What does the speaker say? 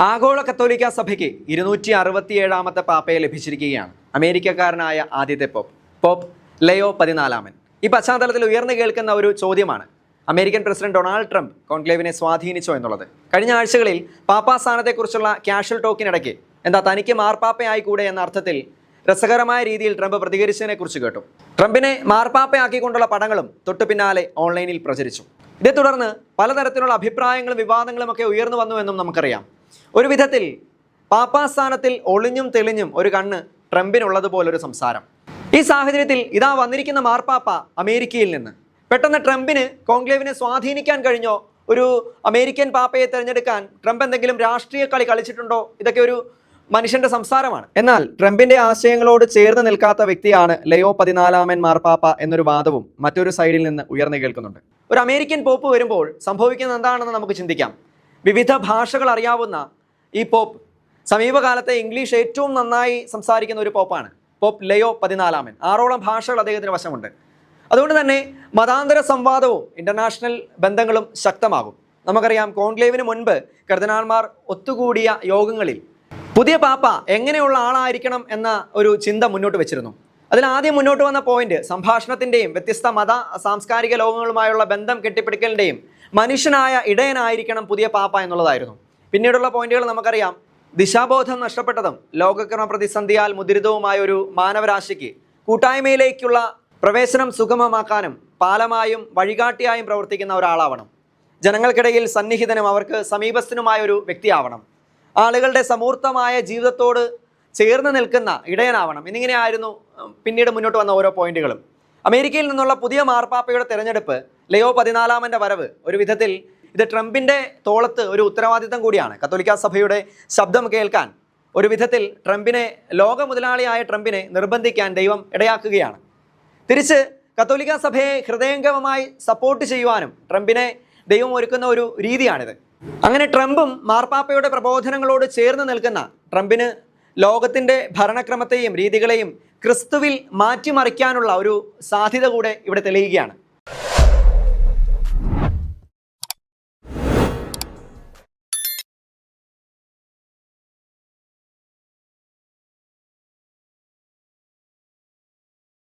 ആഗോള കത്തോലിക്ക സഭയ്ക്ക് 267ാമത്തെ പാപ്പയെ ലഭിച്ചിരിക്കുകയാണ്. അമേരിക്കക്കാരനായ ആദ്യത്തെ പോപ്പ് ലയോ 14. ഈ പശ്ചാത്തലത്തിൽ ഉയർന്നു കേൾക്കുന്ന ഒരു ചോദ്യമാണ് അമേരിക്കൻ പ്രസിഡന്റ് ഡൊണാൾഡ് ട്രംപ് കോൺക്ലേവിനെ സ്വാധീനിച്ചോ എന്നുള്ളത്. കഴിഞ്ഞ ആഴ്ചകളിൽ പാപ്പാ സ്ഥാനത്തെക്കുറിച്ചുള്ള ക്യാഷ്വൽ ടോക്കിനിടയ്ക്ക് തനിക്ക് മാർപ്പാപ്പയായിക്കൂടെ എന്ന അർത്ഥത്തിൽ രസകരമായ രീതിയിൽ ട്രംപ് പ്രതികരിച്ചതിനെ കുറിച്ച് കേട്ടു. ട്രംപിനെ മാർപ്പാപ്പയാക്കിക്കൊണ്ടുള്ള പടങ്ങളും തൊട്ടു പിന്നാലെ ഓൺലൈനിൽ പ്രചരിച്ചു. ഇതേ തുടർന്ന് പലതരത്തിലുള്ള അഭിപ്രായങ്ങളും വിവാദങ്ങളും ഒക്കെ ഉയർന്നു വന്നുവെന്നും നമുക്കറിയാം. ഒരു വിധത്തിൽ പാപ്പാ സ്ഥാനത്തിൽ ഒളിഞ്ഞും തെളിഞ്ഞും ഒരു കണ്ണ് ട്രംപിനുള്ളതുപോലൊരു സംസാരം. ഈ സാഹചര്യത്തിൽ ഇതാ വന്നിരിക്കുന്ന മാർപ്പാപ്പ അമേരിക്കയിൽ നിന്ന്. പെട്ടെന്ന് ട്രംപിന് കോൺക്ലേവിനെ സ്വാധീനിക്കാൻ കഴിഞ്ഞോ? ഒരു അമേരിക്കൻ പാപ്പയെ തിരഞ്ഞെടുക്കാൻ ട്രംപ് എന്തെങ്കിലും രാഷ്ട്രീയ കളി കളിച്ചിട്ടുണ്ടോ? ഇതൊക്കെ ഒരു മനുഷ്യന്റെ സംസാരമാണ്. എന്നാൽ ട്രംപിന്റെ ആശയങ്ങളോട് ചേർന്ന് നിൽക്കാത്ത വ്യക്തിയാണ് ലയോ 14 മാർപ്പാപ്പ എന്നൊരു വാദവും മറ്റൊരു സൈഡിൽ നിന്ന് ഉയർന്നു കേൾക്കുന്നുണ്ട്. ഒരു അമേരിക്കൻ പോപ്പ് വരുമ്പോൾ സംഭവിക്കുന്നത് എന്താണെന്ന് നമുക്ക് ചിന്തിക്കാം. വിവിധ ഭാഷകൾ അറിയാവുന്ന ഈ പോപ്പ് സമീപകാലത്തെ ഇംഗ്ലീഷ് ഏറ്റവും നന്നായി സംസാരിക്കുന്ന ഒരു പോപ്പാണ്. പോപ്പ് ലയോ 14. 6ഓളം ഭാഷകൾ അദ്ദേഹത്തിന് വശമുണ്ട്. അതുകൊണ്ട് തന്നെ മതാന്തര സംവാദവും ഇന്റർനാഷണൽ ബന്ധങ്ങളും ശക്തമാകും. നമുക്കറിയാം, കോൺക്ലേവിന് മുൻപ് കർദിനാൾമാർ ഒത്തുകൂടിയ യോഗങ്ങളിൽ പുതിയ പാപ്പ എങ്ങനെയുള്ള ആളായിരിക്കണം എന്ന ഒരു ചിന്ത മുന്നോട്ട് വെച്ചിരുന്നു. അതിൽ ആദ്യം മുന്നോട്ട് വന്ന പോയിന്റ് സംഭാഷണത്തിൻ്റെയും വ്യത്യസ്ത മത സാംസ്കാരിക ലോകങ്ങളുമായുള്ള ബന്ധം കെട്ടിപ്പിടിക്കലിൻ്റെയും മനുഷ്യനായ ഇടയനായിരിക്കണം പുതിയ പാപ്പ എന്നുള്ളതായിരുന്നു. പിന്നീടുള്ള പോയിന്റുകൾ നമുക്കറിയാം. ദിശാബോധം നഷ്ടപ്പെട്ടതും ലോകക്രമ പ്രതിസന്ധിയാൽ മുദ്രിതവുമായ ഒരു മാനവരാശിക്ക് കൂട്ടായ്മയിലേക്കുള്ള പ്രവേശനം സുഗമമാക്കാനും പാലമായും വഴികാട്ടിയായും പ്രവർത്തിക്കുന്ന ഒരാളാവണം. ജനങ്ങൾക്കിടയിൽ സന്നിഹിതനും അവർക്ക് സമീപസ്ഥനുമായ ഒരു വ്യക്തിയാവണം. ആളുകളുടെ സമൂർത്തമായ ജീവിതത്തോട് ചേർന്ന് നിൽക്കുന്ന ഇടയനാവണം. എന്നിങ്ങനെയായിരുന്നു പിന്നീട് മുന്നോട്ട് വന്ന ഓരോ പോയിന്റുകളും. അമേരിക്കയിൽ നിന്നുള്ള പുതിയ മാർപ്പാപ്പയുടെ തെരഞ്ഞെടുപ്പ്, ലയോ 14 വരവ്, ഒരു വിധത്തിൽ ഇത് ട്രംപിൻ്റെ തോളത്ത് ഒരു ഉത്തരവാദിത്തം കൂടിയാണ്. കത്തോലിക്ക സഭയുടെ ശബ്ദം കേൾക്കാൻ ഒരു വിധത്തിൽ ട്രംപിനെ, ലോക മുതലാളിയായ ട്രംപിനെ നിർബന്ധിക്കാൻ ദൈവം ഇടയാക്കുകയാണ്. തിരിച്ച് കത്തോലിക്ക സഭയെ ഹൃദയംഗമമായി സപ്പോർട്ട് ചെയ്യുവാനും ട്രംപിനെ ദൈവം ഒരുക്കുന്ന ഒരു രീതിയാണിത്. അങ്ങനെ ട്രംപും മാർപ്പാപ്പയുടെ പ്രബോധനങ്ങളോട് ചേർന്ന് നിൽക്കുന്ന ട്രംപിന് ലോകത്തിൻ്റെ ഭരണക്രമത്തെയും രീതികളെയും ക്രിസ്തുവിൽ മാറ്റിമറിക്കാനുള്ള ഒരു സാധ്യത കൂടെ ഇവിടെ തെളിയുകയാണ്.